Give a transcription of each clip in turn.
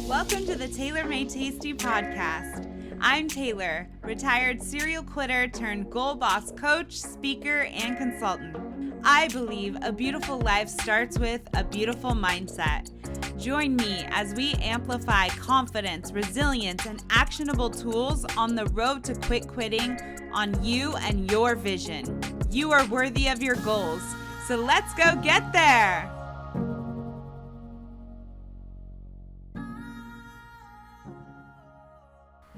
Welcome to the Taylor Made Tasty podcast. I'm Taylor, retired serial quitter turned goal box coach, speaker, and consultant. I believe a beautiful life starts with a beautiful mindset. Join me as we amplify confidence, resilience, and actionable tools on the road to quit quitting on you and your vision. You are worthy of your goals, so let's go get there.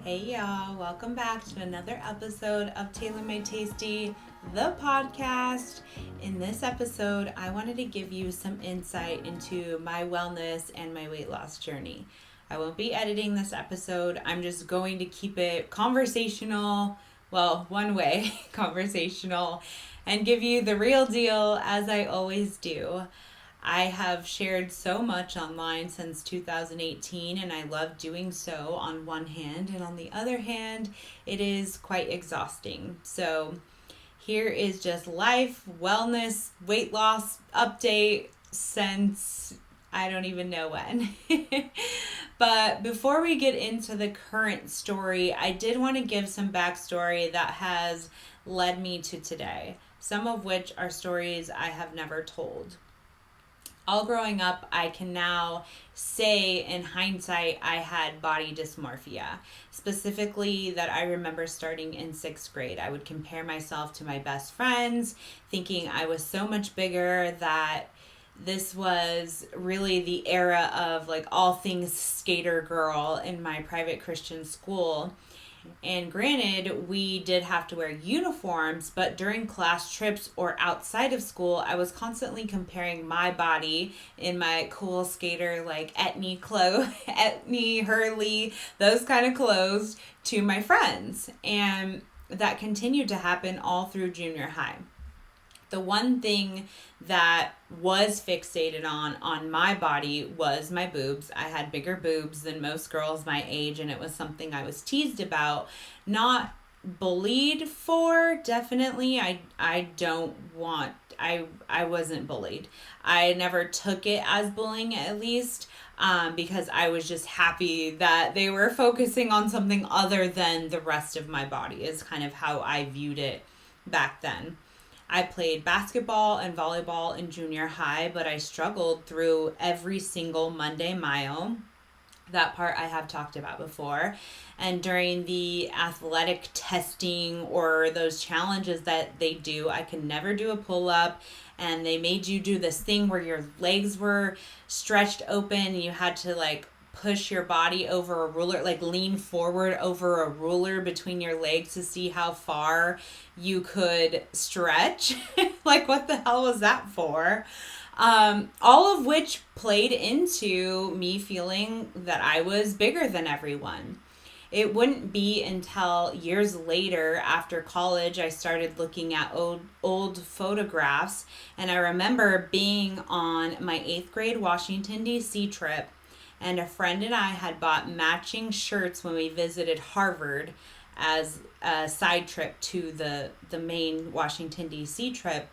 Hey y'all, welcome back to another episode of Taylor Made Tasty, the podcast. In this episode, I wanted to give you some insight into my wellness and my weight loss journey. I won't be editing this episode. I'm just going to keep it conversational, well, one way, conversational, and give you the real deal as I always do. I have shared so much online since 2018, and I love doing so on one hand, and on the other hand, it is quite exhausting. So here is just life, wellness, weight loss update since I don't even know when. But before we get into the current story, I did want to give some backstory that has led me to today, some of which are stories I have never told. All growing up, I can now say in hindsight, I had body dysmorphia. Specifically, that I remember starting in 6th grade. I would compare myself to my best friends, thinking I was so much bigger that this was really the era of like all things skater girl in my private Christian school. And granted, we did have to wear uniforms, but during class trips or outside of school, I was constantly comparing my body in my cool skater, like Etnie Hurley, those kind of clothes to my friends. And that continued to happen all through junior high. The one thing that was fixated on my body was my boobs. I had bigger boobs than most girls my age, and it was something I was teased about, not bullied for. Definitely, I wasn't bullied. I never took it as bullying, at least, because I was just happy that they were focusing on something other than the rest of my body, is kind of how I viewed it back then. I played basketball and volleyball in junior high, but I struggled through every single Monday mile. That part I have talked about before. And during the athletic testing or those challenges that they do, I could never do a pull-up. And they made you do this thing where your legs were stretched open and you had to like push your body over a ruler, like lean forward over a ruler between your legs to see how far you could stretch. Like, what the hell was that for? All of which played into me feeling that I was bigger than everyone. It wouldn't be until years later after college I started looking at old photographs, and I remember being on my 8th grade Washington, D.C. trip, and a friend and I had bought matching shirts when we visited Harvard as a side trip to the main Washington, D.C. trip.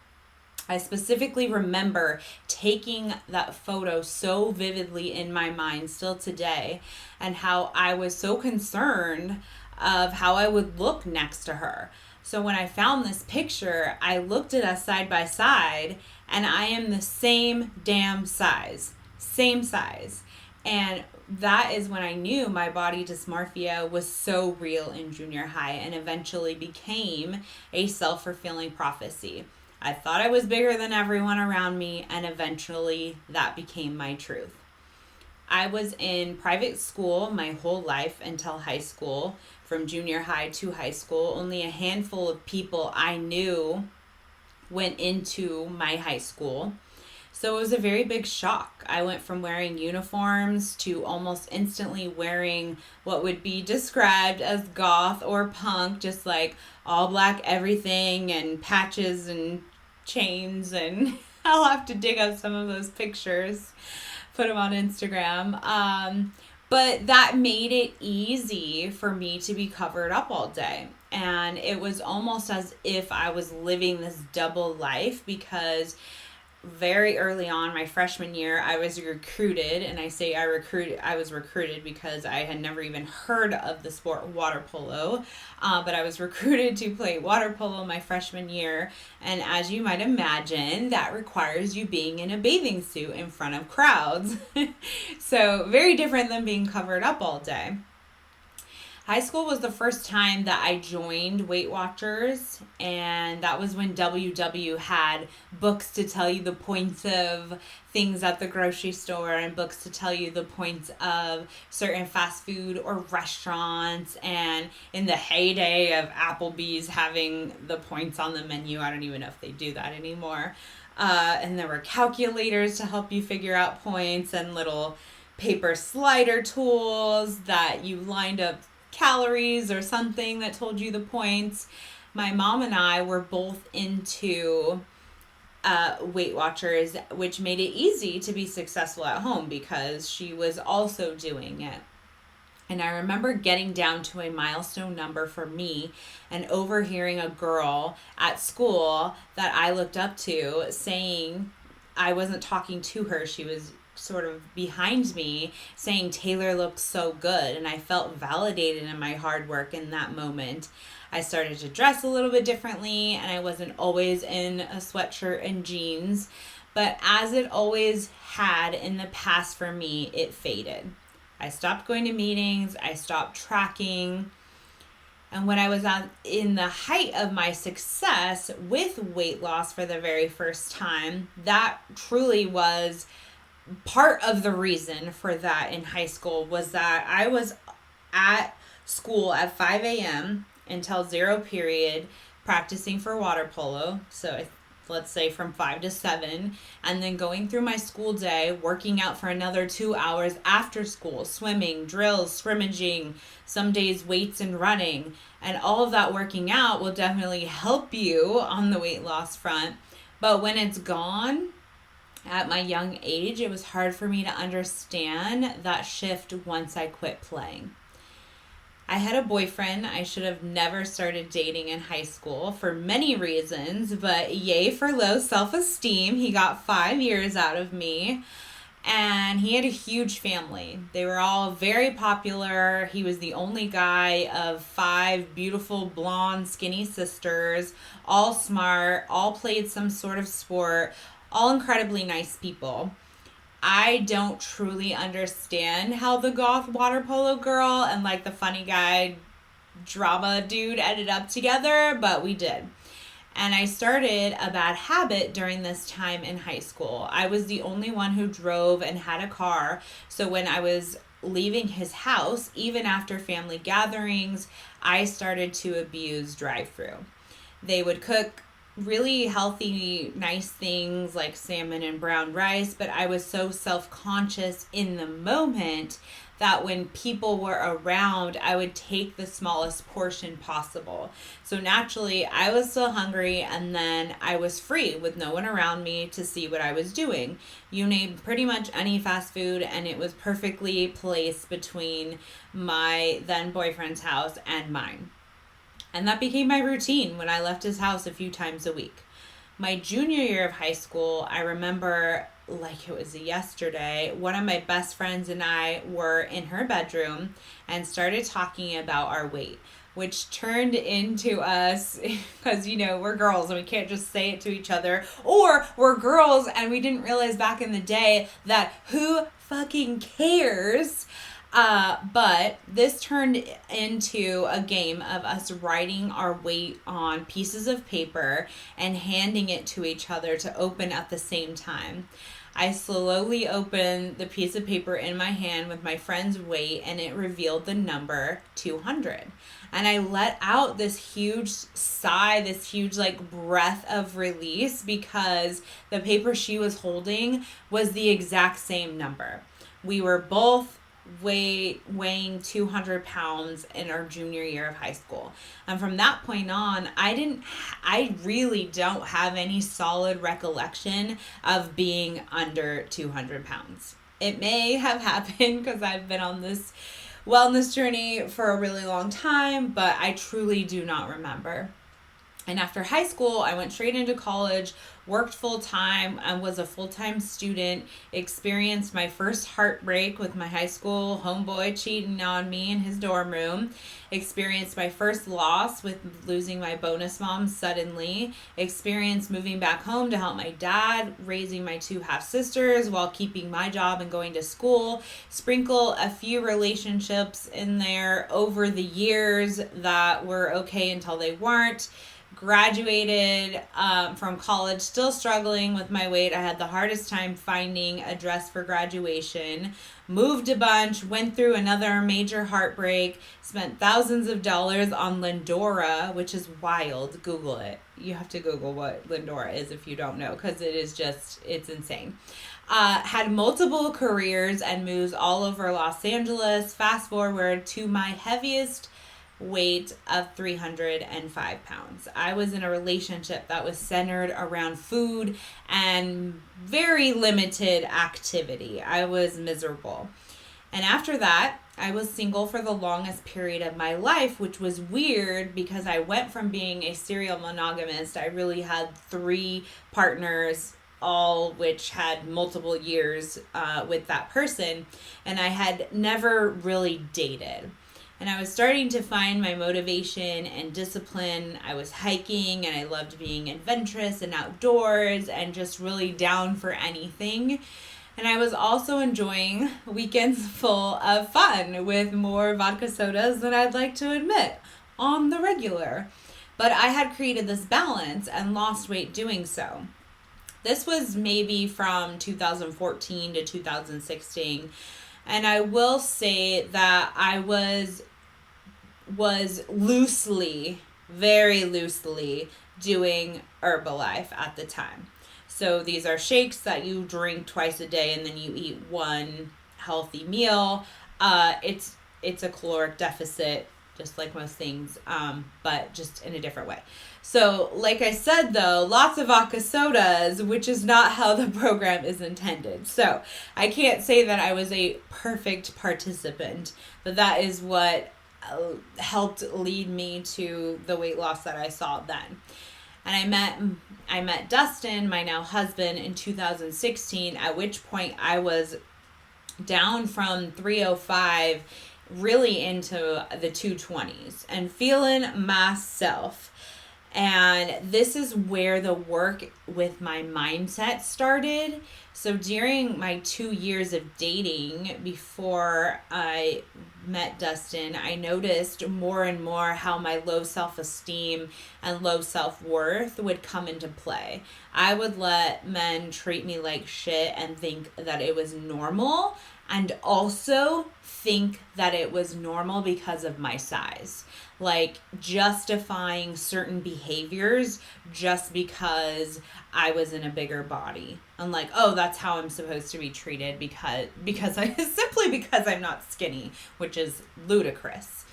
I specifically remember taking that photo so vividly in my mind still today, and how I was so concerned of how I would look next to her. So when I found this picture, I looked at us side by side, and I am the same damn size. Same size. And that is when I knew my body dysmorphia was so real in junior high, and eventually became a self-fulfilling prophecy. I thought I was bigger than everyone around me, and eventually that became my truth. I was in private school my whole life until high school. From junior high to high school, only a handful of people I knew went into my high school. So it was a very big shock. I went from wearing uniforms to almost instantly wearing what would be described as goth or punk, just like all black everything and patches and chains, and I'll have to dig up some of those pictures, put them on Instagram. But that made it easy for me to be covered up all day. And it was almost as if I was living this double life, because very early on, my freshman year, I was recruited, and I was recruited because I had never even heard of the sport water polo, but I was recruited to play water polo my freshman year, and as you might imagine, that requires you being in a bathing suit in front of crowds. So very different than being covered up all day. High school was the first time that I joined Weight Watchers, and that was when WW had books to tell you the points of things at the grocery store and books to tell you the points of certain fast food or restaurants, and in the heyday of Applebee's having the points on the menu. I don't even know if they do that anymore. And there were calculators to help you figure out points and little paper slider tools that you lined up calories or something that told you the points. My mom and I were both into Weight Watchers, which made it easy to be successful at home because she was also doing it. And I remember getting down to a milestone number for me and overhearing a girl at school that I looked up to saying, I wasn't talking to her, she was sort of behind me, saying Taylor looked so good, and I felt validated in my hard work in that moment. I started to dress a little bit differently, and I wasn't always in a sweatshirt and jeans, but as it always had in the past for me, it faded. I stopped going to meetings, I stopped tracking, and when I was in the height of my success with weight loss for the very first time, that truly was part of the reason for that in high school. Was that I was at school at 5 a.m. until 0 period practicing for water polo. So let's say from 5 to 7, and then going through my school day, working out for another 2 hours after school, swimming, drills, scrimmaging, some days weights and running. And all of that working out will definitely help you on the weight loss front. But when it's gone, at my young age, it was hard for me to understand that shift once I quit playing. I had a boyfriend I should have never started dating in high school for many reasons, but yay for low self-esteem. He got 5 years out of me, and he had a huge family. They were all very popular. He was the only guy of 5 beautiful, blonde, skinny sisters, all smart, all played some sort of sport, all incredibly nice people. I don't truly understand how the goth water polo girl and like the funny guy drama dude ended up together, but we did. And I started a bad habit during this time in high school. I was the only one who drove and had a car. So when I was leaving his house, even after family gatherings, I started to abuse drive-thru. They would cook really healthy, nice things like salmon and brown rice, but I was so self-conscious in the moment that when people were around, I would take the smallest portion possible. So naturally, I was still hungry, and then I was free with no one around me to see what I was doing. You name pretty much any fast food, and it was perfectly placed between my then boyfriend's house and mine. And that became my routine when I left his house a few times a week. My junior year of high school, I remember like it was yesterday, one of my best friends and I were in her bedroom and started talking about our weight, which turned into us, because, you know, we're girls and we can't just say it to each other, or we're girls and we didn't realize back in the day that who fucking cares? But this turned into a game of us writing our weight on pieces of paper and handing it to each other to open at the same time. I slowly opened the piece of paper in my hand with my friend's weight, and it revealed the number 200. And I let out this huge sigh, this huge like breath of release, because the paper she was holding was the exact same number. We were both weighing 200 pounds in our junior year of high school. And from that point on, I really don't have any solid recollection of being under 200 pounds. It may have happened because I've been on this wellness journey for a really long time, but I truly do not remember. And after high school, I went straight into college worked full time and was a full time student, experienced my first heartbreak with my high school homeboy cheating on me in his dorm room, experienced my first loss with losing my bonus mom suddenly, experienced moving back home to help my dad, raising my two half sisters while keeping my job and going to school, sprinkle a few relationships in there over the years that were okay until they weren't. Graduated from college, still struggling with my weight. I had the hardest time finding a dress for graduation. Moved a bunch, went through another major heartbreak, spent thousands of dollars on Lindora, which is wild. Google it. You have to Google what Lindora is if you don't know, because it is just, it's insane. Had multiple careers and moves all over Los Angeles. Fast forward to my heaviest weight of 305 pounds. I was in a relationship that was centered around food and very limited activity. I was miserable. And after that, I was single for the longest period of my life, which was weird because I went from being a serial monogamist. I really had 3 partners, all which had multiple years with that person, and I had never really dated. And I was starting to find my motivation and discipline. I was hiking and I loved being adventurous and outdoors and just really down for anything. And I was also enjoying weekends full of fun with more vodka sodas than I'd like to admit on the regular. But I had created this balance and lost weight doing so. This was maybe from 2014 to 2016. And I will say that I was loosely, very loosely doing Herbalife at the time. So these are shakes that you drink twice a day and then you eat one healthy meal. It's a caloric deficit, just like most things, but just in a different way. So like I said, though, lots of vodka sodas, which is not how the program is intended. So I can't say that I was a perfect participant, but that is what helped lead me to the weight loss that I saw then. And I met Dustin, my now husband, in 2016, at which point I was down from 305 really into the 220s and feeling myself. And this is where the work with my mindset started. So during my 2 years of dating before I met Dustin, I noticed more and more how my low self-esteem and low self-worth would come into play. I would let men treat me like shit and think that it was normal, and also think that it was normal because of my size. Like justifying certain behaviors just because I was in a bigger body. I'm like, oh, that's how I'm supposed to be treated because I simply because I'm not skinny, which is ludicrous.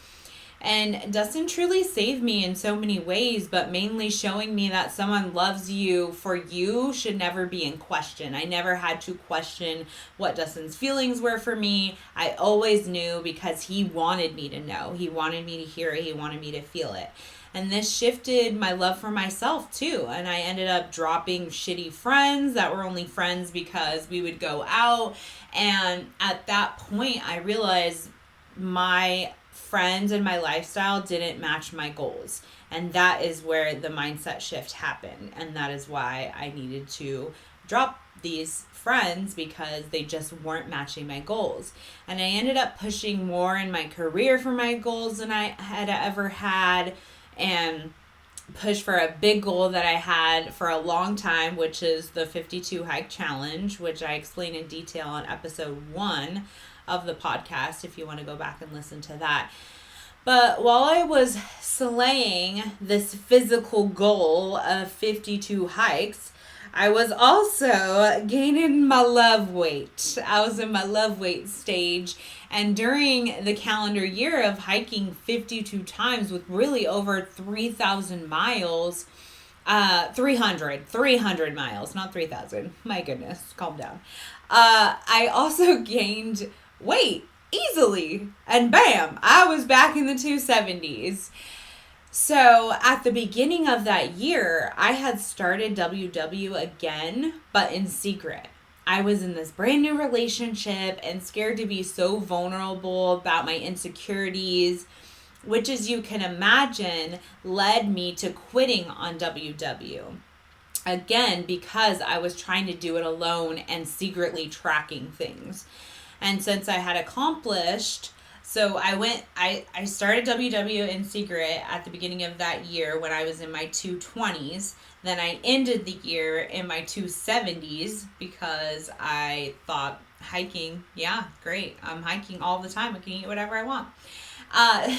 And Dustin truly saved me in so many ways, but mainly showing me that someone loves you for you should never be in question. I never had to question what Dustin's feelings were for me. I always knew because he wanted me to know. He wanted me to hear it. He wanted me to feel it. And this shifted my love for myself too. And I ended up dropping shitty friends that were only friends because we would go out. And at that point, I realized my friends and my lifestyle didn't match my goals. And that is where the mindset shift happened. And that is why I needed to drop these friends because they just weren't matching my goals. And I ended up pushing more in my career for my goals than I had ever had, and push for a big goal that I had for a long time, which is the 52 hike challenge, which I explain in detail on episode 1 of the podcast if you want to go back and listen to that. But while I was slaying this physical goal of 52 hikes, I was also gaining my love weight. I was in my love weight stage. And during the calendar year of hiking 52 times with really over 3,000 miles, 300 miles, not 3,000. My goodness, calm down. I also gained weight easily. And bam, I was back in the 270s. So at the beginning of that year, I had started WW again, but in secret. I was in this brand new relationship and scared to be so vulnerable about my insecurities, which, as you can imagine, led me to quitting on WW. Again, because I was trying to do it alone and secretly tracking things. And since I had accomplished, so I started WW in secret at the beginning of that year when I was in my 220s. Then I ended the year in my 270s because I thought hiking, yeah, great. I'm hiking all the time. I can eat whatever I want. Uh,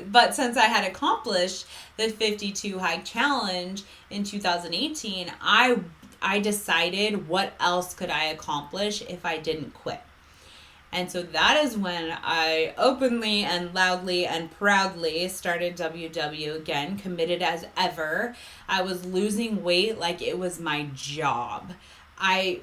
but since I had accomplished the 52 hike challenge in 2018, I decided what else could I accomplish if I didn't quit. And so that is when I openly and loudly and proudly started WW again, committed as ever. I was losing weight like it was my job. I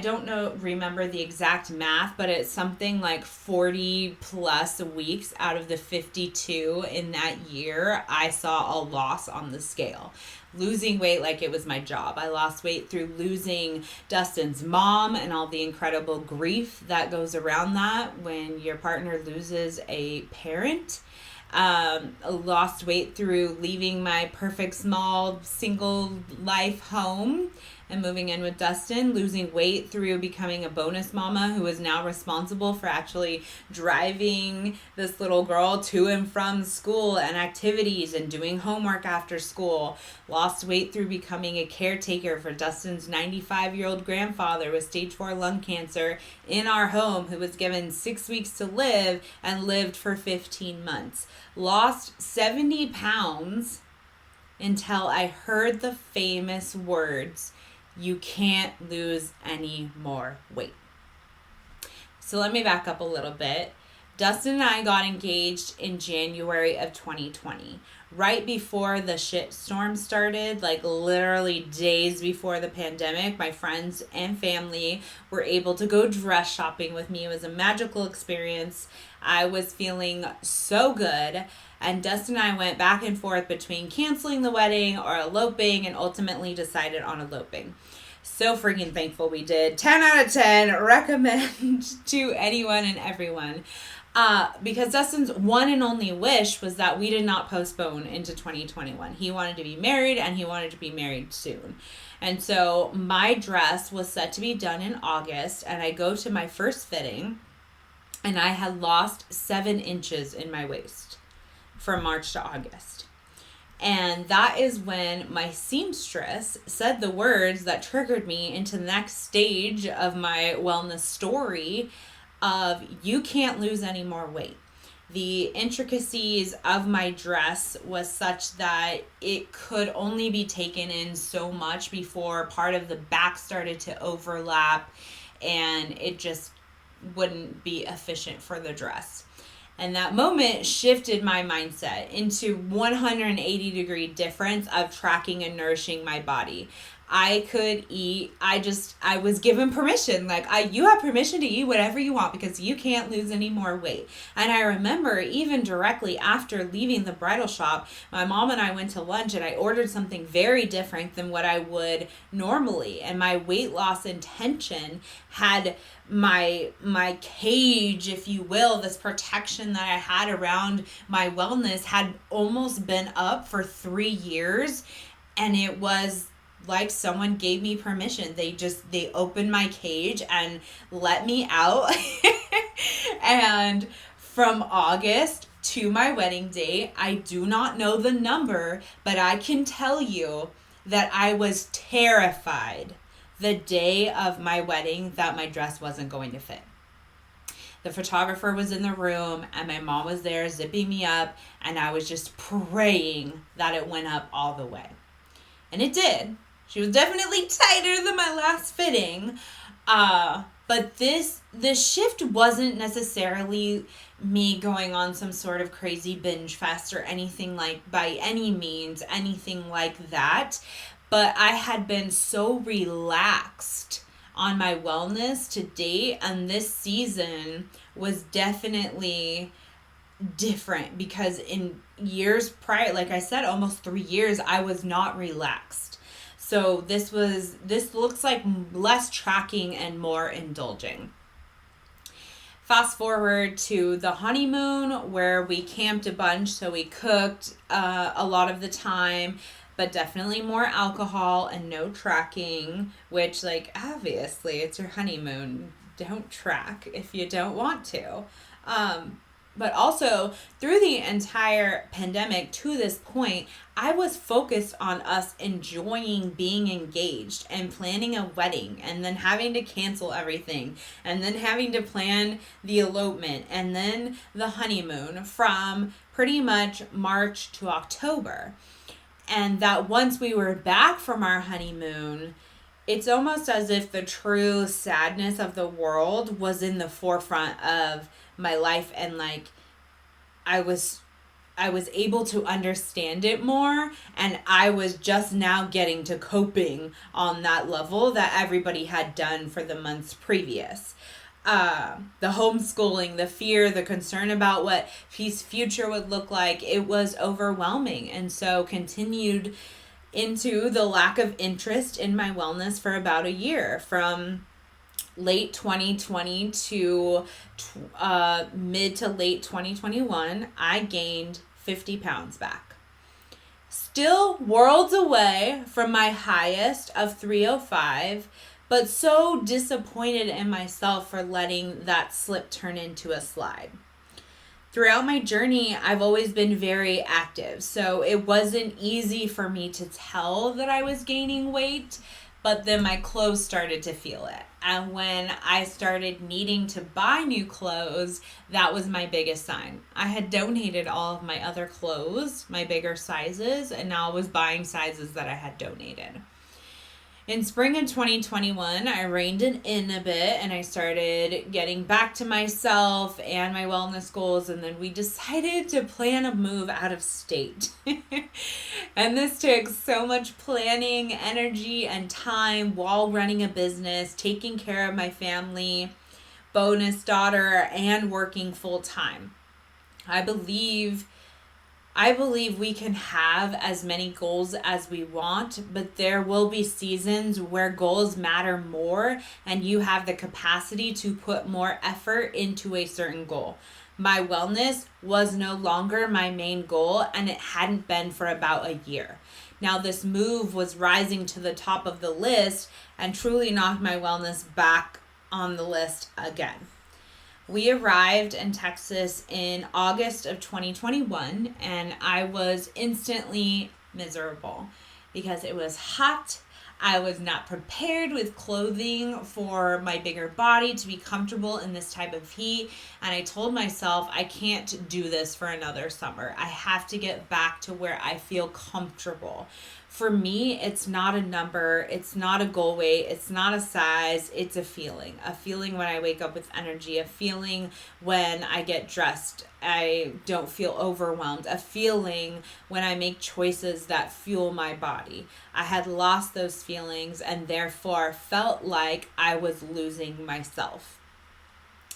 don't remember the exact math, but it's something like 40 plus weeks out of the 52 in that year, I saw a loss on the scale. Losing weight like it was my job. I lost weight through losing Dustin's mom and all the incredible grief that goes around that when your partner loses a parent. Lost weight through leaving my perfect small single life home and moving in with Dustin, losing weight through becoming a bonus mama who is now responsible for actually driving this little girl to and from school and activities and doing homework after school. Lost weight through becoming a caretaker for Dustin's 95-year-old grandfather with stage 4 lung cancer in our home, who was given 6 weeks to live and lived for 15 months. Lost 70 pounds until I heard the famous words, "You can't lose any more weight." So let me back up a little bit. Dustin and I got engaged in January of 2020, right before the shit storm started, like literally days before the pandemic. My friends and family were able to go dress shopping with me. It was a magical experience. I was feeling so good. And Dustin and I went back and forth between canceling the wedding or eloping, and ultimately decided on eloping. So freaking thankful we did. 10 out of 10. Recommend to anyone and everyone. Because Dustin's one and only wish was that we did not postpone into 2021. He wanted to be married, and he wanted to be married soon. And so my dress was set to be done in August, and I go to my first fitting, and I had lost 7 inches in my waist from March to August. And that is when my seamstress said the words that triggered me into the next stage of my wellness story of, "You can't lose any more weight." The intricacies of my dress was such that it could only be taken in so much before part of the back started to overlap, and it just wouldn't be efficient for the dress. And that moment shifted my mindset into 180-degree difference of tracking and nourishing my body. I could eat. I was given permission. Like, you have permission to eat whatever you want because you can't lose any more weight. And I remember even directly after leaving the bridal shop, my mom and I went to lunch, and I ordered something very different than what I would normally. And my weight loss intention had my cage, if you will, this protection that I had around my wellness, had almost been up for 3 years. And it was like someone gave me permission. They opened my cage and let me out. And from August to my wedding date, I do not know the number, but I can tell you that I was terrified the day of my wedding that my dress wasn't going to fit. The photographer was in the room, and my mom was there zipping me up, and I was just praying that it went up all the way. And it did. She was definitely tighter than my last fitting. But this shift wasn't necessarily me going on some sort of crazy binge fast or anything like, by any means, anything like that. But I had been so relaxed on my wellness to date, and this season was definitely different because in years prior, like I said, almost 3 years, I was not relaxed. So this looks like less tracking and more indulging. Fast forward to the honeymoon where we camped a bunch, so we cooked a lot of the time, but definitely more alcohol and no tracking, which, like, obviously it's your honeymoon. Don't track if you don't want to. But also, through the entire pandemic to this point, I was focused on us enjoying being engaged and planning a wedding and then having to cancel everything and then having to plan the elopement and then the honeymoon from pretty much March to October. And that once we were back from our honeymoon, it's almost as if the true sadness of the world was in the forefront of my life, and like I was able to understand it more, and I was just now getting to coping on that level that everybody had done for the months previous. The homeschooling, the fear, the concern about what his future would look like, it was overwhelming, and so continued into the lack of interest in my wellness for about a year, from late 2020 to mid to late 2021. I gained 50 pounds back. Still worlds away from my highest of 305, but so disappointed in myself for letting that slip turn into a slide. Throughout my journey, I've always been very active, so it wasn't easy for me to tell that I was gaining weight, but then my clothes started to feel it. And when I started needing to buy new clothes, that was my biggest sign. I had donated all of my other clothes, my bigger sizes, and now I was buying sizes that I had donated. In spring of 2021, I reined it in a bit and I started getting back to myself and my wellness goals. And then we decided to plan a move out of state. And this took so much planning, energy, and time while running a business, taking care of my family, bonus daughter, and working full time. I believe we can have as many goals as we want, but there will be seasons where goals matter more and you have the capacity to put more effort into a certain goal. My wellness was no longer my main goal, and it hadn't been for about a year. Now this move was rising to the top of the list and truly knocked my wellness back on the list again. We arrived in Texas in August of 2021, and I was instantly miserable because it was hot. I was not prepared with clothing for my bigger body to be comfortable in this type of heat, and I told myself I can't do this for another summer. I have to get back to where I feel comfortable. For me, it's not a number, it's not a goal weight, it's not a size, it's a feeling. A feeling when I wake up with energy, a feeling when I get dressed, I don't feel overwhelmed, a feeling when I make choices that fuel my body. I had lost those feelings and therefore felt like I was losing myself.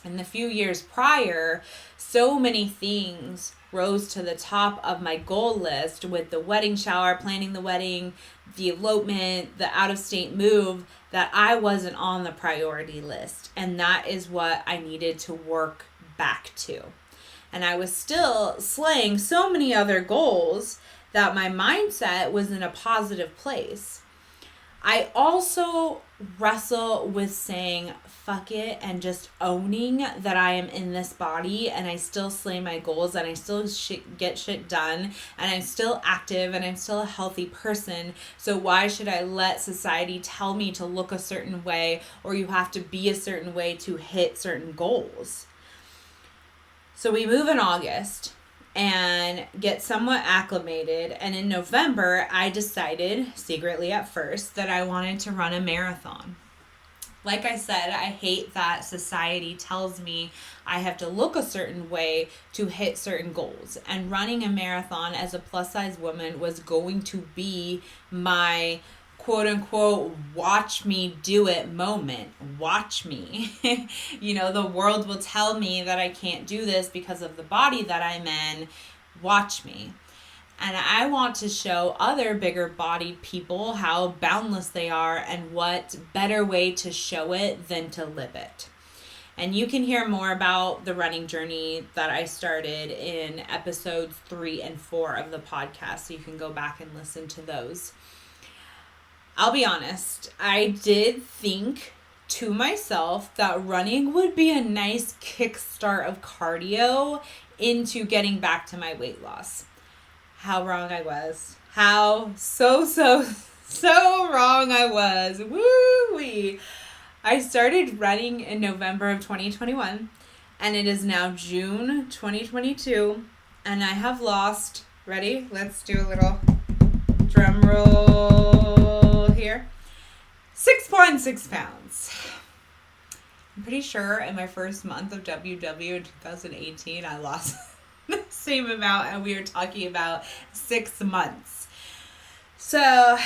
In the few years prior, so many things rose to the top of my goal list, with the wedding shower, planning the wedding, the elopement, the out-of-state move, that I wasn't on the priority list. And that is what I needed to work back to. And I was still slaying so many other goals that my mindset was in a positive place. I also wrestle with saying fuck it and just owning that I am in this body and I still slay my goals and I still get shit done and I'm still active and I'm still a healthy person. So why should I let society tell me to look a certain way or you have to be a certain way to hit certain goals? So we move in August and get somewhat acclimated. And in November, I decided, secretly at first, that I wanted to run a marathon. Like I said, I hate that society tells me I have to look a certain way to hit certain goals. And running a marathon as a plus-size woman was going to be my quote unquote watch me do it moment. Watch me. The world will tell me that I can't do this because of the body that I'm in. Watch me. And I want to show other bigger bodied people how boundless they are, and what better way to show it than to live it. And you can hear more about the running journey that I started in episodes 3 and 4 of the podcast. So you can go back and listen to those. I'll be honest, I did think to myself that running would be a nice kickstart of cardio into getting back to my weight loss. How wrong I was. How so wrong I was. Woo-wee. I started running in November of 2021, and it is now June 2022, and I have lost, ready? Let's do a little drum roll here. 6.6 pounds. I'm pretty sure in my first month of WW in 2018, I lost the same amount, and we were talking about 6 months. So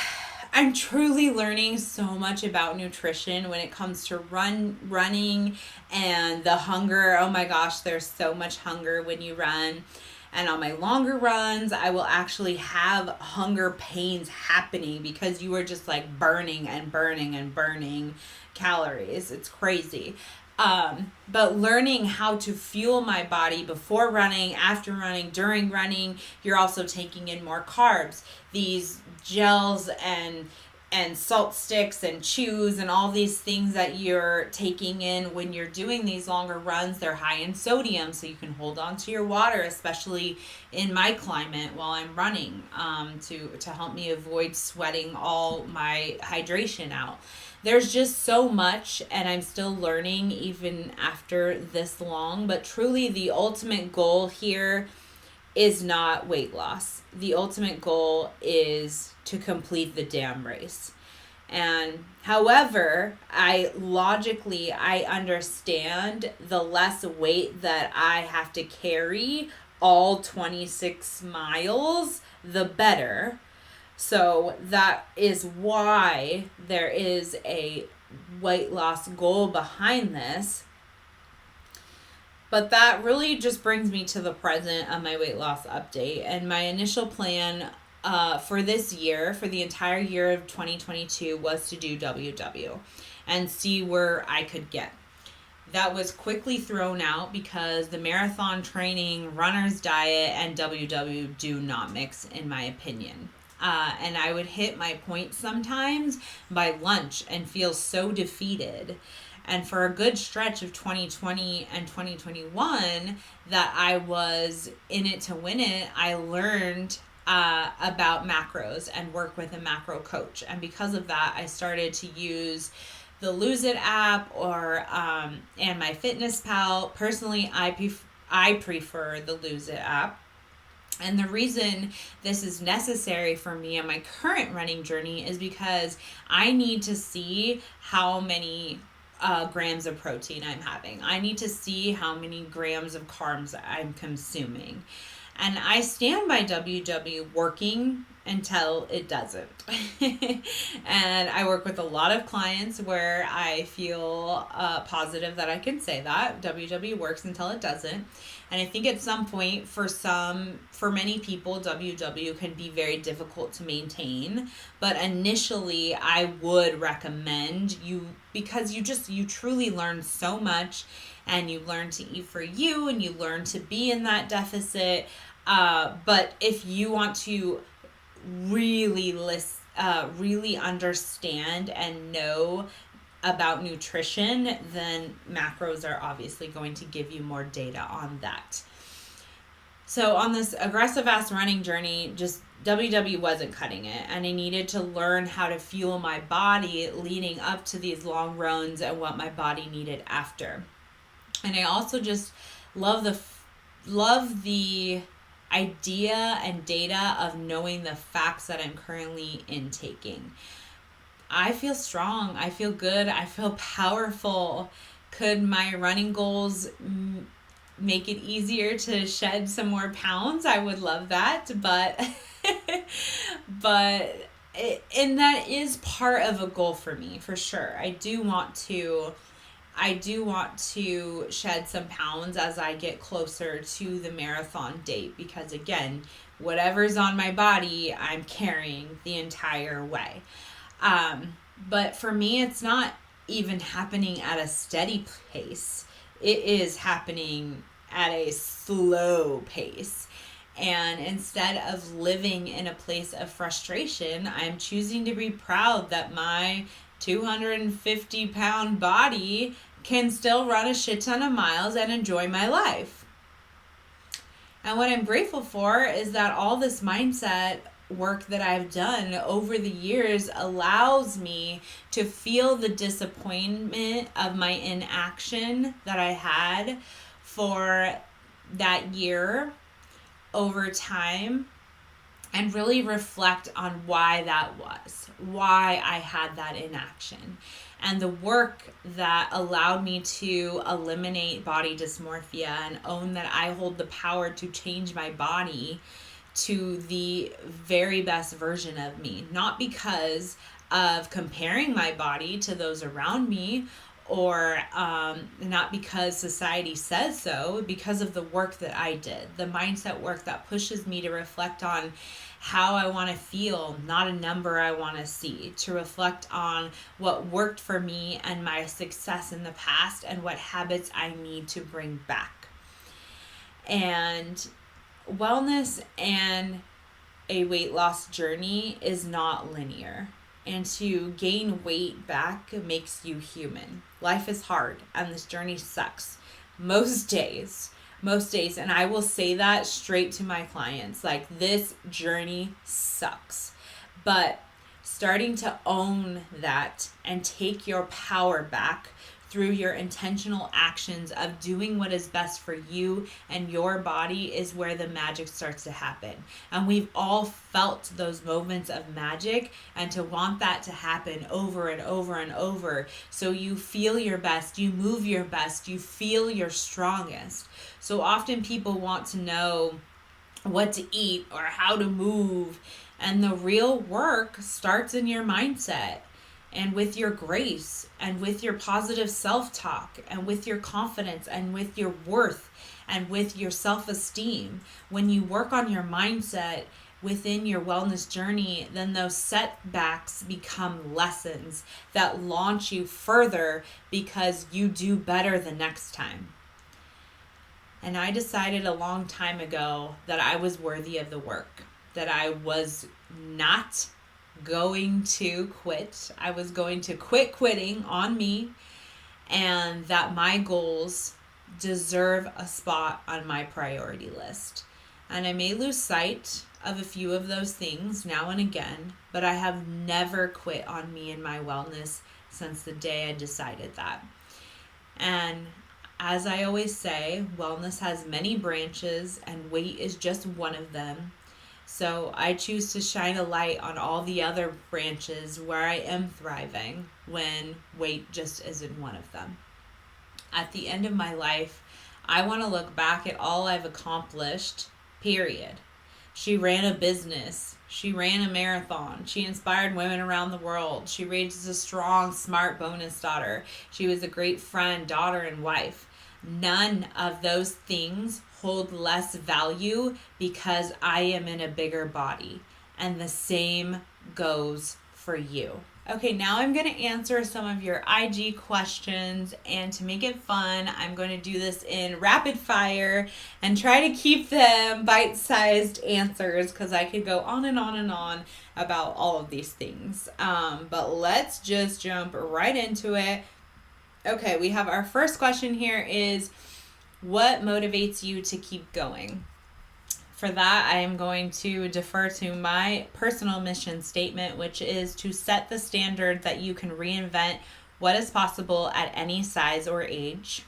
I'm truly learning so much about nutrition when it comes to running and the hunger. Oh my gosh, there's so much hunger when you run. And on my longer runs, I will actually have hunger pains happening because you are just like burning and burning and burning calories. It's crazy. But learning how to fuel my body before running, after running, during running, you're also taking in more carbs. These gels and salt sticks and chews and all these things that you're taking in when you're doing these longer runs, they're high in sodium, so you can hold on to your water, especially in my climate while I'm running, to help me avoid sweating all my hydration out. There's just so much, and I'm still learning even after this long, but truly the ultimate goal here is not weight loss. The ultimate goal is to complete the damn race. And however, I understand the less weight that I have to carry all 26 miles, the better. So that is why there is a weight loss goal behind this. But that really just brings me to the present of my weight loss update. And my initial plan for this year, for the entire year of 2022, was to do WW and see where I could get. That was quickly thrown out because the marathon training, runner's diet, and WW do not mix, in my opinion. And I would hit my point sometimes by lunch and feel so defeated. And for a good stretch of 2020 and 2021 that I was in it to win it, I learned about macros and work with a macro coach. And because of that, I started to use the Lose It app and my Fitness Pal. Personally, I prefer the Lose It app. And the reason this is necessary for me on my current running journey is because I need to see how many grams of protein I'm having. I need to see how many grams of carbs I'm consuming. And I stand by WW working until it doesn't. And I work with a lot of clients where I feel positive that I can say that WW works until it doesn't. And I think at some point for many people, WW can be very difficult to maintain. But initially, I would recommend you, because you truly learn so much, and you learn to eat for you, and you learn to be in that deficit. But if you want to really understand and know about nutrition, then macros are obviously going to give you more data on that. So on this aggressive ass running journey, just WW wasn't cutting it, and I needed to learn how to fuel my body leading up to these long runs and what my body needed after. And I also just love the idea and data of knowing the facts that I'm currently intaking. I feel strong. I feel good. I feel powerful. Could my running goals make it easier to shed some more pounds? I would love that. But And that is part of a goal for me, for sure. I do want to shed some pounds as I get closer to the marathon date, because again, whatever's on my body, I'm carrying the entire way. But for me, it's not even happening at a steady pace. It is happening at a slow pace. And instead of living in a place of frustration, I'm choosing to be proud that my 250-pound body can still run a shit ton of miles and enjoy my life. And what I'm grateful for is that all this mindset work that I've done over the years allows me to feel the disappointment of my inaction that I had for that year over time, and really reflect on why that was, why I had that inaction, and the work that allowed me to eliminate body dysmorphia and own that I hold the power to change my body to the very best version of me, not because of comparing my body to those around me, or not because society says so, because of the work that I did, the mindset work that pushes me to reflect on how I want to feel, not a number I want to see, to reflect on what worked for me and my success in the past and what habits I need to bring back. And wellness and a weight loss journey is not linear. And to gain weight back makes you human. Life is hard and this journey sucks most days. And I will say that straight to my clients. Like, this journey sucks. But starting to own that and take your power back through your intentional actions of doing what is best for you and your body is where the magic starts to happen. And we've all felt those moments of magic, and to want that to happen over and over and over, so you feel your best, you move your best, you feel your strongest. So often people want to know what to eat or how to move, and the real work starts in your mindset, and with your grace, and with your positive self-talk, and with your confidence, and with your worth, and with your self-esteem. When you work on your mindset within your wellness journey, then those setbacks become lessons that launch you further, because you do better the next time. And I decided a long time ago that I was worthy of the work, that I was not going to quit. I was going to quit quitting on me, and that my goals deserve a spot on my priority list. And I may lose sight of a few of those things now and again, but I have never quit on me and my wellness since the day I decided that. And as I always say, wellness has many branches, and weight is just one of them. So I choose to shine a light on all the other branches where I am thriving, when weight just isn't one of them. At the end of my life, I want to look back at all I've accomplished, period. She ran a business. She ran a marathon. She inspired women around the world. She raised a strong, smart bonus daughter. She was a great friend, daughter, and wife. None of those things hold less value because I am in a bigger body. And the same goes for you. Okay, now I'm going to answer some of your IG questions, and to make it fun, I'm going to do this in rapid fire and try to keep them bite-sized answers, because I could go on and on and on about all of these things. But let's just jump right into it. Okay, we have our first question here is, what motivates you to keep going? For that, I am going to defer to my personal mission statement, which is to set the standard that you can reinvent what is possible at any size or age.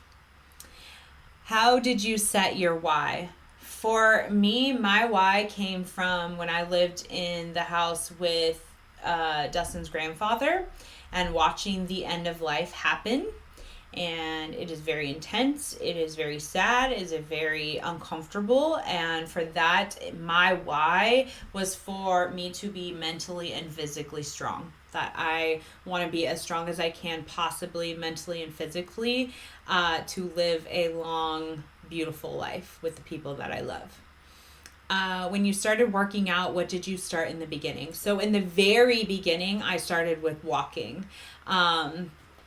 How did you set your why? For me, my why came from when I lived in the house with Dustin's grandfather and watching the end of life happen. and it is very intense. It is very sad. It is very uncomfortable. And for that, my why was for me to be mentally and physically strong. That I want to be as strong as I can possibly, mentally and physically, to live a long, beautiful life with the people that I love. When you started working out, what did you start in the beginning? So in the very beginning, I started with walking.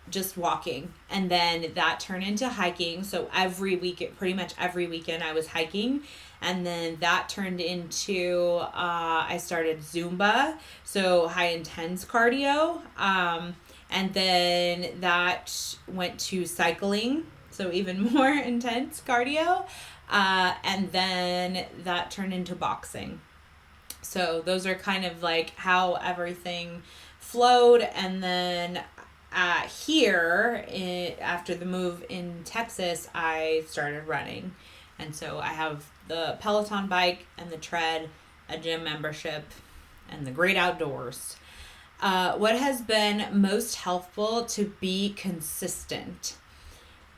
Just walking, and then that turned into hiking. So every week, pretty much every weekend, I was hiking, and then that turned into I started Zumba, so high intense cardio, and then that went to cycling, so even more intense cardio, and then that turned into boxing. So those are kind of like how everything flowed. And then after the move in Texas, I started running. And so I have the Peloton bike and the tread, a gym membership, and the great outdoors. What has been most helpful to be consistent?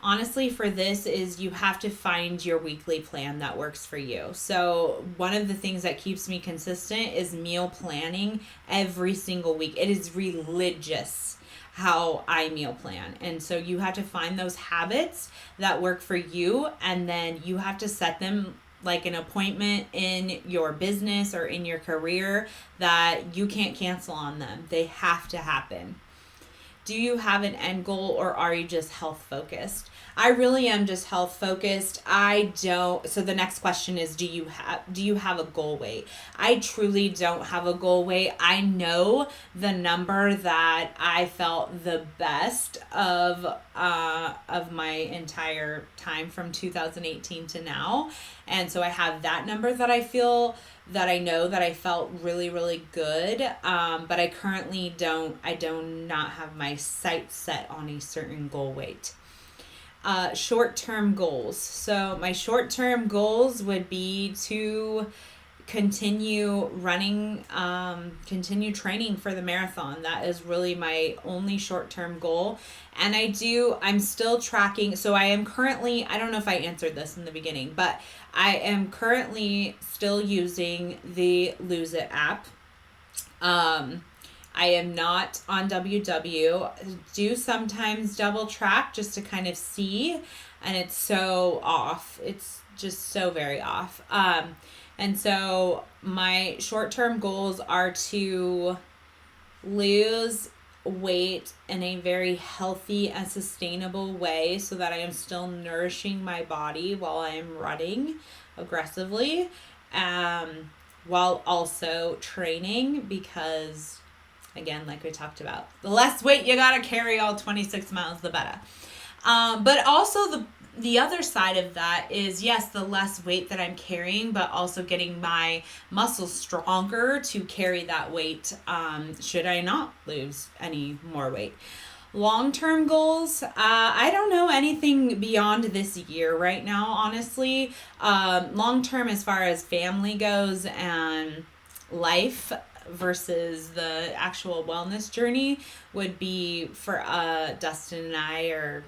Honestly, for this is you have to find your weekly plan that works for you. So one of the things that keeps me consistent is meal planning every single week. It is religious how I meal plan. And so you have to find those habits that work for you, and then you have to set them like an appointment in your business or in your career that you can't cancel on them. They have to happen. Do you have an end goal, or are you just health focused? I really am just health focused. I don't. So the next question is, do you have a goal weight? I truly don't have a goal weight. I know the number that I felt the best of my entire time from 2018 to now. And so I have that number that I feel, that I know that I felt really, really good. But I currently I do not have my sights set on a certain goal weight. Short-term goals. So my short-term goals would be to continue running, continue training for the marathon. That is really my only short-term goal. And I'm still tracking. So I am currently, I don't know if I answered this in the beginning, but I am currently still using the Lose It app. I am not on WW. Do sometimes double track just to kind of see, and it's so off. It's just so very off. And so my short-term goals are to lose weight in a very healthy and sustainable way so that I am still nourishing my body while I am running aggressively, while also training, because again, like we talked about, the less weight you gotta carry all 26 miles, the better. But also the other side of that is, yes, the less weight that I'm carrying, but also getting my muscles stronger to carry that weight, should I not lose any more weight. Long-term goals, I don't know anything beyond this year right now, honestly. Long-term as far as family goes and life versus the actual wellness journey would be for Dustin and I are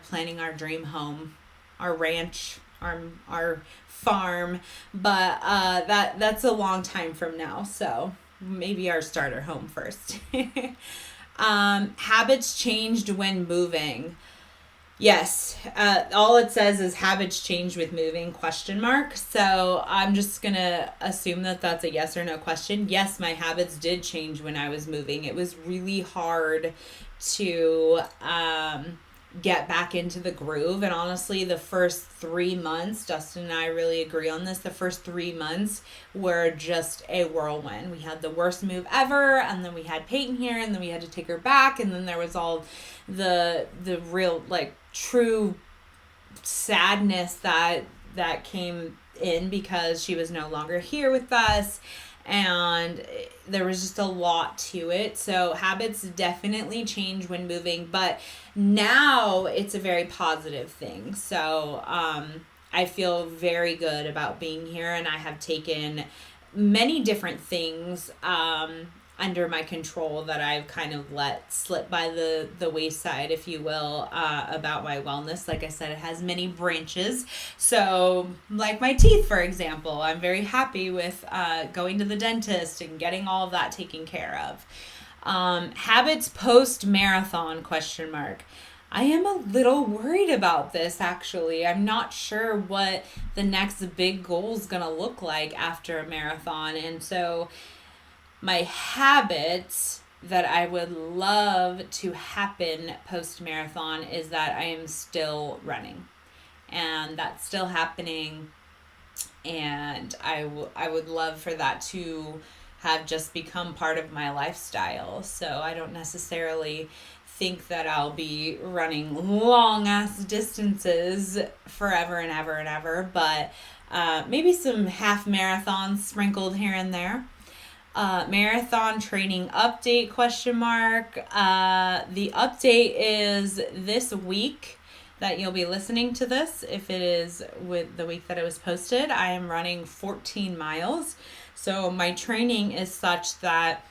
planning our dream home, our ranch, our farm, but that's a long time from now, so maybe our starter home first. Habits changed when moving. Yes, all it says is habits change with moving, ? So I'm just going to assume that that's a yes or no question. Yes, my habits did change when I was moving. It was really hard to get back into the groove. And honestly, the first 3 months, Dustin and I really agree on this, the first 3 months were just a whirlwind. We had the worst move ever, and then we had Peyton here, and then we had to take her back, and then there was all the real, like, true sadness that came in because she was no longer here with us, and there was just a lot to it. So habits definitely change when moving, but now it's a very positive thing. So I feel very good about being here, and I have taken many different things. under my control that I've kind of let slip by the wayside, if you will, about my wellness. Like I said, it has many branches. So, like my teeth, for example, I'm very happy with going to the dentist and getting all of that taken care of. Habits post marathon, question mark. I am a little worried about this, actually. I'm not sure what the next big goal is going to look like after a marathon. And so my habits that I would love to happen post marathon is that I am still running. And that's still happening. And I would love for that to have just become part of my lifestyle. So I don't necessarily think that I'll be running long ass distances forever and ever and ever, but maybe some half marathons sprinkled here and there. Marathon training update, question mark. The update is this week that you'll be listening to this. If it is with the week that it was posted, I am running 14 miles. So my training is such that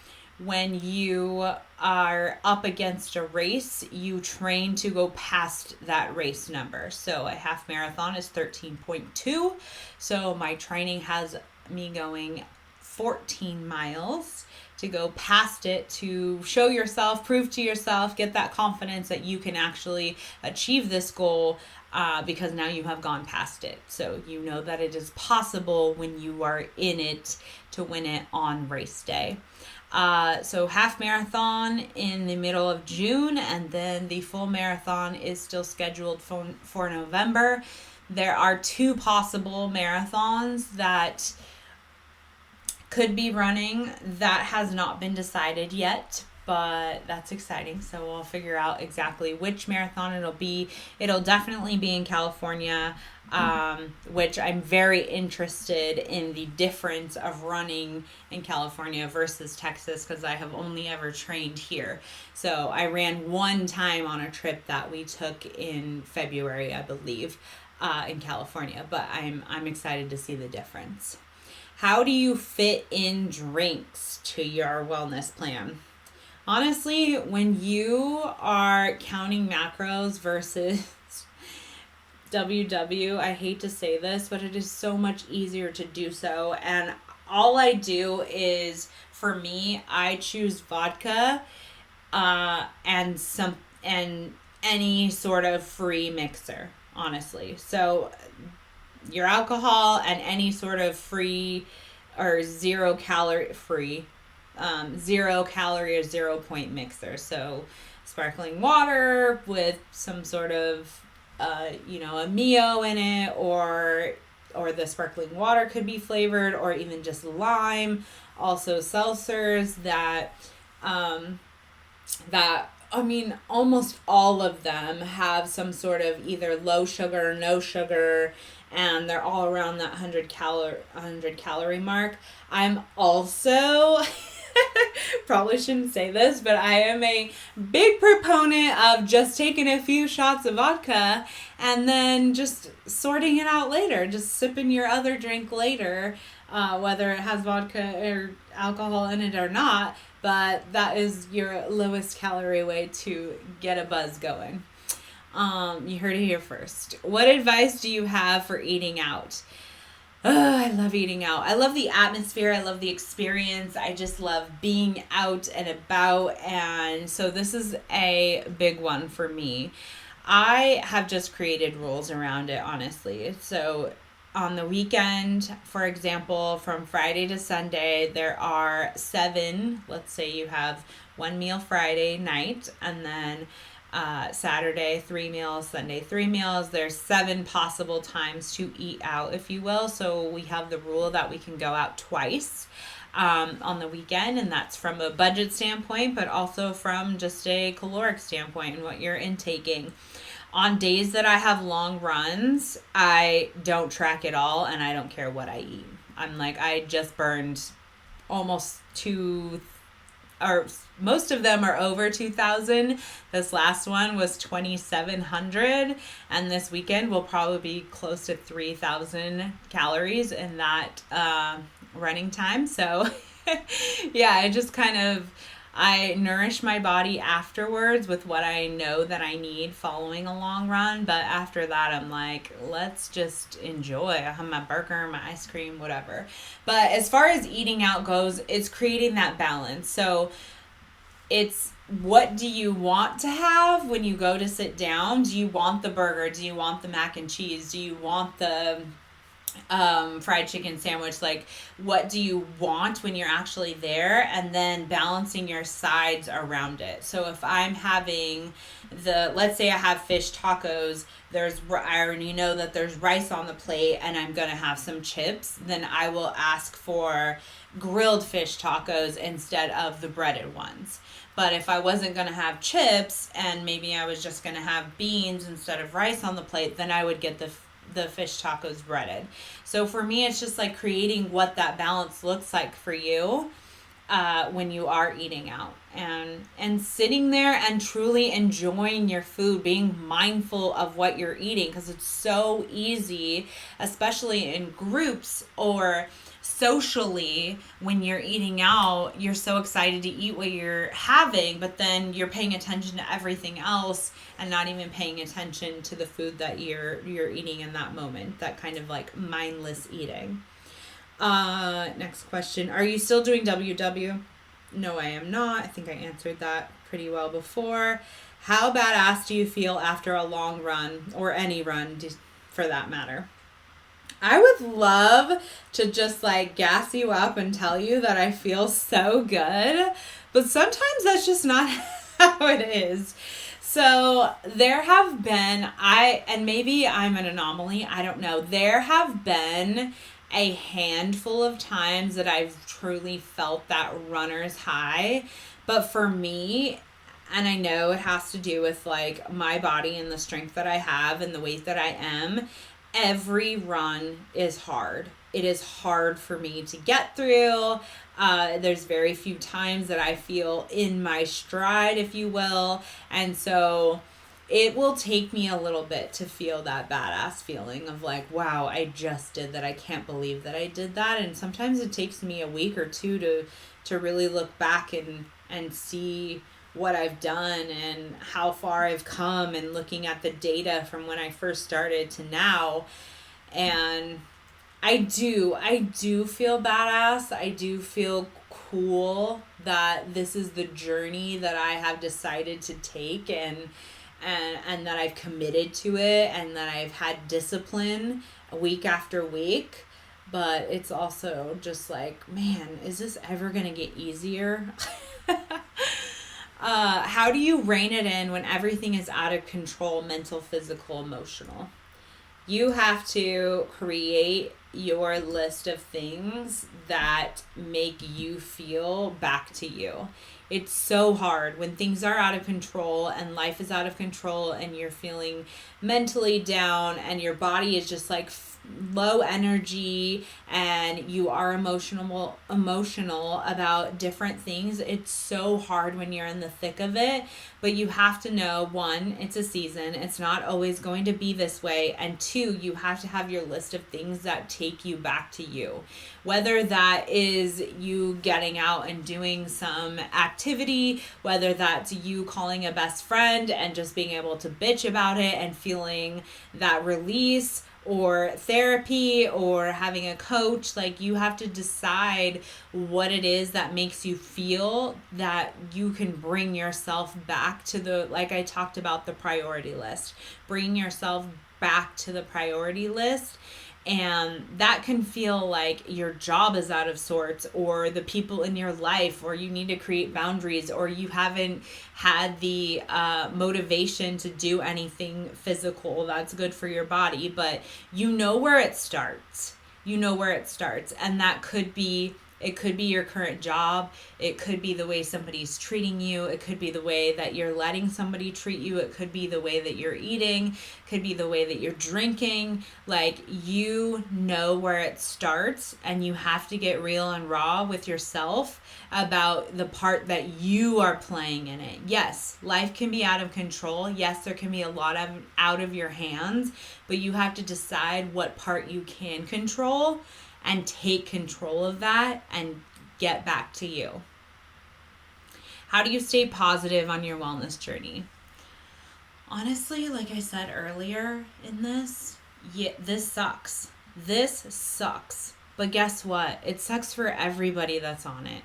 when you are up against a race, you train to go past that race number. So a half marathon is 13.2. So my training has me going 14 miles to go past it, to show yourself, prove to yourself, get that confidence that you can actually achieve this goal, because now you have gone past it. So you know that it is possible when you are in it to win it on race day. So half marathon in the middle of June, and then the full marathon is still scheduled for November. There are 2 possible marathons that could be running. That has not been decided yet, but that's exciting. So we'll figure out exactly which marathon it'll be. It'll definitely be in California, which I'm very interested in the difference of running in California versus Texas, because I have only ever trained here. So I ran one time on a trip that we took in February, I believe, in California, but I'm excited to see the difference. How do you fit in drinks to your wellness plan? Honestly, when you are counting macros versus WW, I hate to say this, but it is so much easier to do so. And all I do is, for me, I choose vodka and any sort of free mixer, honestly. So your alcohol and any sort of free or 0 calorie free, 0 calorie or 0 point mixer. So sparkling water with some sort of a Mio in it, or the sparkling water could be flavored, or even just lime. Also seltzers that almost all of them have some sort of either low sugar or no sugar, and they're all around that 100 calorie mark. I'm also probably shouldn't say this, but I am a big proponent of just taking a few shots of vodka and then just sorting it out later, just sipping your other drink later, whether it has vodka or alcohol in it or not. But that is your lowest calorie way to get a buzz going. You heard it here first. What advice do you have for eating out? I love eating out. I love the atmosphere. I love the experience. I just love being out and about. And so this is a big one for me. I have just created rules around it, honestly. So on the weekend, for example, from Friday to Sunday, there are 7. Let's say you have 1 meal Friday night, and then Saturday 3 meals, Sunday 3 meals. There's 7 possible times to eat out, if you will. So we have the rule that we can go out twice on the weekend, and that's from a budget standpoint, but also from just a caloric standpoint and what you're intaking. On days that I have long runs, I don't track it all, and I don't care what I eat. I'm like, I just burned almost most of them are over 2,000. This last one was 2,700, and this weekend will probably be close to 3,000 calories in that running time. So Yeah, I just kind of I nourish my body afterwards with what I know that I need following a long run, but after that I'm like, let's just enjoy. I have my burger, my ice cream, whatever. But as far as eating out goes, it's creating that balance. So it's what do you want to have when you go to sit down? Do you want the burger? Do you want the mac and cheese? Do you want the fried chicken sandwich? Like, what do you want when you're actually there? And then balancing your sides around it. So if I'm having let's say I have fish tacos, I already know that there's rice on the plate and I'm going to have some chips, then I will ask for grilled fish tacos instead of the breaded ones. But if I wasn't going to have chips and maybe I was just going to have beans instead of rice on the plate, then I would get the fish tacos breaded. So for me, it's just like creating what that balance looks like for you when you are eating out, and sitting there and truly enjoying your food, being mindful of what you're eating, because it's so easy, especially in groups or socially, when you're eating out, you're so excited to eat what you're having, but then you're paying attention to everything else and not even paying attention to the food that you're eating in that moment. That kind of like mindless eating. Next question. Are you still doing WW? No, I am not. I think I answered that pretty well before. How badass do you feel after a long run, or any run for that matter? I would love to just like gas you up and tell you that I feel so good, but sometimes that's just not how it is. So there have been, and maybe I'm an anomaly, I don't know. There have been a handful of times that I've truly felt that runner's high. But for me, and I know it has to do with like my body and the strength that I have and the weight that I am, every run is hard. It is hard for me to get through. There's very few times that I feel in my stride, if you will. And so it will take me a little bit to feel that badass feeling of like, wow, I just did that. I can't believe that I did that. And sometimes it takes me a week or two to really look back and see what I've done and how far I've come, and looking at the data from when I first started to now. And I do feel badass. I do feel cool that this is the journey that I have decided to take, and that I've committed to it, and that I've had discipline week after week. But it's also just like, man, is this ever going to get easier? How do you rein it in when everything is out of control, mental, physical, emotional? You have to create your list of things that make you feel back to you. It's so hard when things are out of control and life is out of control and you're feeling mentally down and your body is just like low energy and you are emotional about different things. It's so hard when you're in the thick of it, but you have to know, one, it's a season. It's not always going to be this way. And two, you have to have your list of things that take you back to you. Whether that is you getting out and doing some activity, whether that's you calling a best friend and just being able to bitch about it and feeling that release, or therapy, or having a coach. Like, you have to decide what it is that makes you feel that you can bring yourself back to the, like I talked about, the priority list. Bring yourself back to the priority list. And that can feel like your job is out of sorts, or the people in your life, or you need to create boundaries, or you haven't had the motivation to do anything physical that's good for your body, but you know where it starts. You know where it starts. And that could be, it could be your current job. It could be the way somebody's treating you. It could be the way that you're letting somebody treat you. It could be the way that you're eating. It could be the way that you're drinking. Like, you know where it starts, and you have to get real and raw with yourself about the part that you are playing in it. Yes, life can be out of control. Yes, there can be a lot of out of your hands, but you have to decide what part you can control and take control of that and get back to you. How do you stay positive on your wellness journey? Honestly, like I said earlier in this, this sucks. This sucks. But guess what? It sucks for everybody that's on it.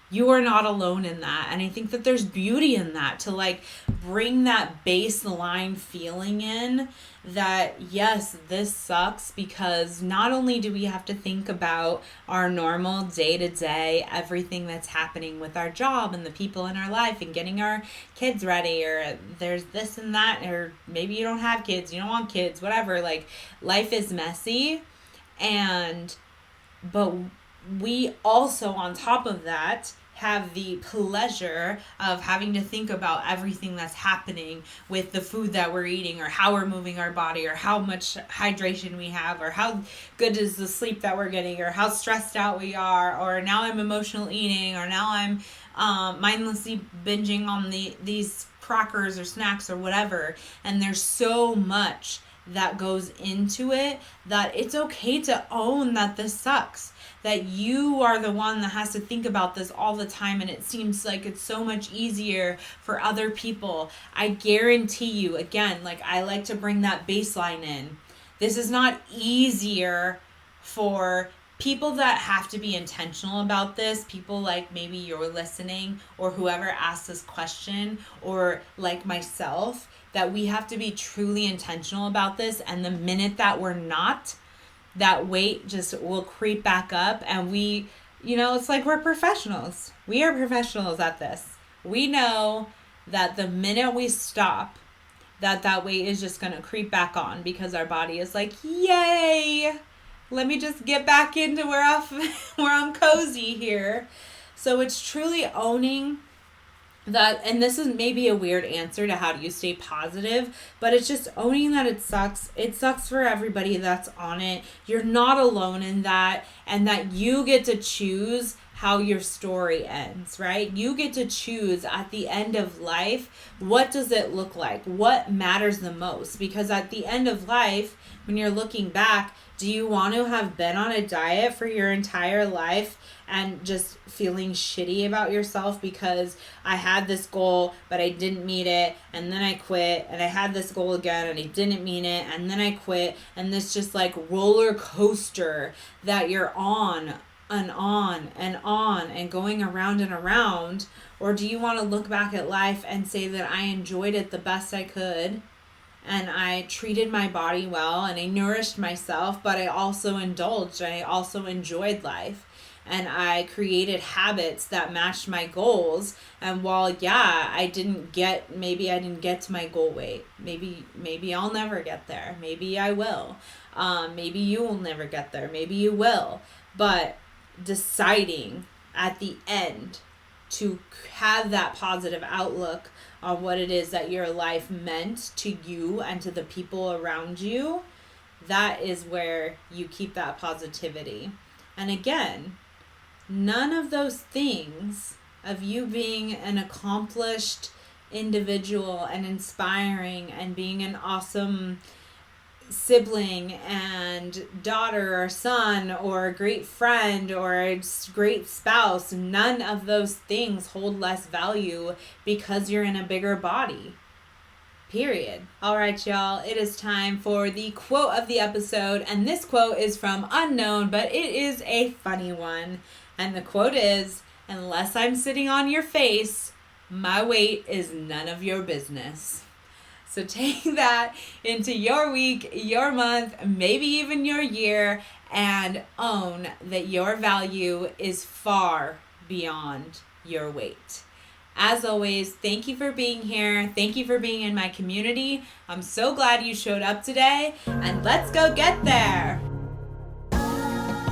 You are not alone in that. And I think that there's beauty in that, to like bring that baseline feeling in that, yes, this sucks, because not only do we have to think about our normal day-to-day, everything that's happening with our job and the people in our life and getting our kids ready, or there's this and that, or maybe you don't have kids, you don't want kids, whatever. Like, life is messy. But we also, on top of that, have the pleasure of having to think about everything that's happening with the food that we're eating, or how we're moving our body, or how much hydration we have, or how good is the sleep that we're getting, or how stressed out we are, or now I'm emotional eating, or now I'm mindlessly binging on these crackers or snacks or whatever. And there's so much that goes into it that it's okay to own that this sucks, that you are the one that has to think about this all the time, and it seems like it's so much easier for other people. I guarantee you, again, like I like to bring that baseline in, this is not easier for people that have to be intentional about this, people like maybe you're listening, or whoever asked this question, or like myself, that we have to be truly intentional about this. And the minute that we're not, that weight just will creep back up. And we, it's like we're professionals. We are professionals at this. We know that the minute we stop, that weight is just going to creep back on, because our body is like, yay, let me just get back into where I'm cozy here. So it's truly owning that, and this is maybe a weird answer to how do you stay positive, but it's just owning that it sucks. It sucks for everybody that's on it. You're not alone in that, and that you get to choose how your story ends, right? You get to choose at the end of life, what does it look like? What matters the most? Because at the end of life, when you're looking back, do you want to have been on a diet for your entire life and just feeling shitty about yourself because I had this goal, but I didn't meet it, and then I quit, and I had this goal again, and I didn't meet it, and then I quit, and this just like roller coaster that you're on and on and on and going around and around? Or do you want to look back at life and say that I enjoyed it the best I could, and I treated my body well, and I nourished myself, but I also indulged, and I also enjoyed life, and I created habits that matched my goals? And while I didn't get to my goal weight, maybe I'll never get there, maybe I will, maybe you will never get there, maybe you will, but deciding at the end to have that positive outlook on what it is that your life meant to you and to the people around you, that is where you keep that positivity. And again, none of those things of you being an accomplished individual and inspiring and being an awesome sibling and daughter or son or a great friend or a great spouse, none of those things hold less value because you're in a bigger body. Period. All right, y'all, it is time for the quote of the episode, and this quote is from Unknown, but it is a funny one. And the quote is, "Unless I'm sitting on your face, my weight is none of your business." So take that into your week, your month, maybe even your year, and own that your value is far beyond your weight. As always, thank you for being here. Thank you for being in my community. I'm so glad you showed up today, and let's go get there.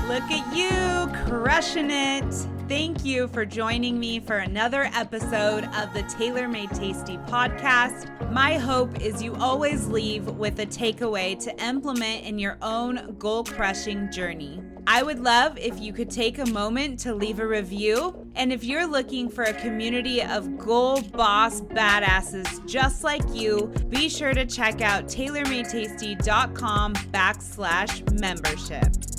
Look at you, crushing it. Thank you for joining me for another episode of the Tailor Made Tasty podcast. My hope is you always leave with a takeaway to implement in your own goal-crushing journey. I would love if you could take a moment to leave a review. And if you're looking for a community of goal boss badasses just like you, be sure to check out tailormadetasty.com/membership.